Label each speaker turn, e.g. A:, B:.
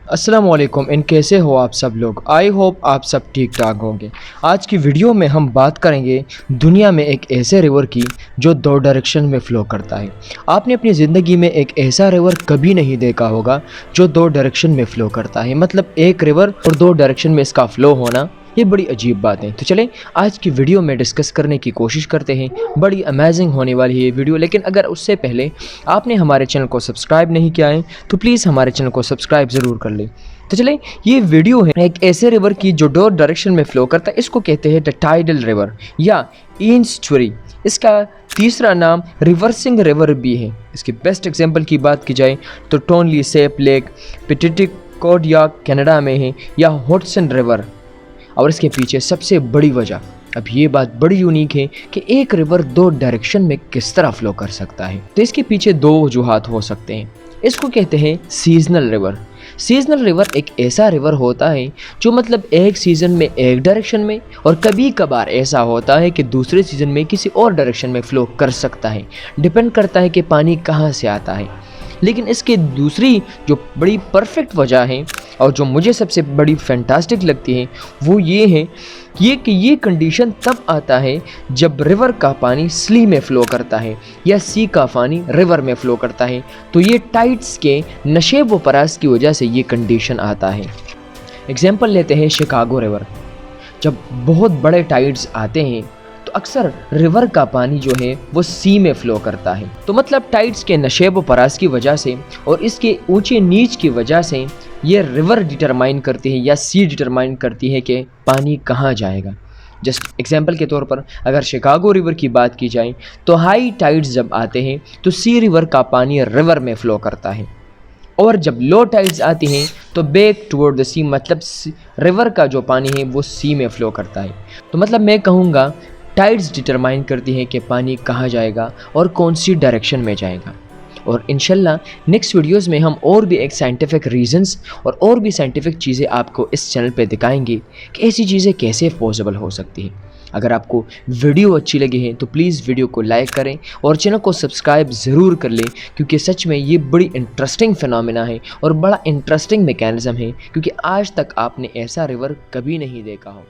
A: अस्सलाम वालेकुम। इन कैसे हो आप सब लोग। आई होप आप सब ठीक ठाक होंगे। आज की वीडियो में हम बात करेंगे दुनिया में एक ऐसे रिवर की जो दो डायरेक्शन में फ़्लो करता है। आपने अपनी ज़िंदगी में एक ऐसा रिवर कभी नहीं देखा होगा जो दो डायरेक्शन में फ़्लो करता है। मतलब एक रिवर और दो डायरेक्शन में इसका फ़्लो होना, ये बड़ी अजीब बात है। तो चलें आज की वीडियो में डिस्कस करने की कोशिश करते हैं। बड़ी अमेजिंग होने वाली है ये वीडियो, लेकिन अगर उससे पहले आपने हमारे चैनल को सब्सक्राइब नहीं किया है तो प्लीज़ हमारे चैनल को सब्सक्राइब ज़रूर कर लें। तो चलें, ये वीडियो है एक ऐसे रिवर की जो दो डायरेक्शन में फ़्लो करता है। इसको कहते हैं द टाइडल रिवर या ईस्टरी। इसका तीसरा नाम रिवर्सिंग रिवर भी है। इसकी बेस्ट एग्जांपल की बात की जाए तो टोनली सैप लेक पेटिटिकोट या कनाडा में है, या हॉडसन रिवर। और इसके पीछे सबसे बड़ी वजह, अब ये बात बड़ी यूनिक है कि एक रिवर दो डायरेक्शन में किस तरह फ्लो कर सकता है। तो इसके पीछे दो वजूहात हो सकते हैं। इसको कहते हैं सीजनल रिवर। सीजनल रिवर एक ऐसा रिवर होता है जो मतलब एक सीज़न में एक डायरेक्शन में, और कभी कभार ऐसा होता है कि दूसरे सीज़न में किसी और डायरेक्शन में फ़्लो कर सकता है। डिपेंड करता है कि पानी कहाँ से आता है। लेकिन इसकी दूसरी जो बड़ी परफेक्ट वजह है और जो मुझे सबसे बड़ी फैंटास्टिक लगती है वो ये है कि ये कंडीशन तब आता है जब रिवर का पानी सी में फ़्लो करता है या सी का पानी रिवर में फ़्लो करता है। तो ये टाइड्स के नशेब व परास की वजह से ये कंडीशन आता है। एग्जाम्पल लेते हैं शिकागो रिवर। जब बहुत बड़े टाइड्स आते हैं तो अक्सर रिवर का पानी जो है वो सी में फ़्लो करता है। तो मतलब टाइड्स के नशेब व परास की वजह से और इसके ऊंचे नीच की वजह से ये रिवर डिटरमाइन करती है या सी डिटरमाइन करती है कि पानी कहाँ जाएगा। जस्ट एग्जांपल के तौर पर अगर शिकागो रिवर की बात की जाए तो हाई टाइड्स जब आते हैं तो सी रिवर का पानी रिवर में फ़्लो करता है, और जब लो टाइड्स आती हैं तो बैक टुवर्ड द सी, मतलब रिवर का जो पानी है वो सी में फ़्लो करता है। तो मतलब मैं कहूँगा टाइड्स डिटरमाइन करती हैं कि पानी कहाँ जाएगा और कौन सी डायरेक्शन में जाएगा। और इंशाल्लाह नेक्स्ट वीडियोस में हम और भी एक साइंटिफिक रीजंस और भी साइंटिफिक चीज़ें आपको इस चैनल पे दिखाएंगे कि ऐसी चीज़ें कैसे पॉसिबल हो सकती हैं। अगर आपको वीडियो अच्छी लगी है तो प्लीज़ वीडियो को लाइक करें और चैनल को सब्सक्राइब ज़रूर कर लें, क्योंकि सच में ये बड़ी इंटरेस्टिंग फिनोमेना है और बड़ा इंटरेस्टिंग मैकेनिज़्म है, क्योंकि आज तक आपने ऐसा रिवर कभी नहीं देखा हो।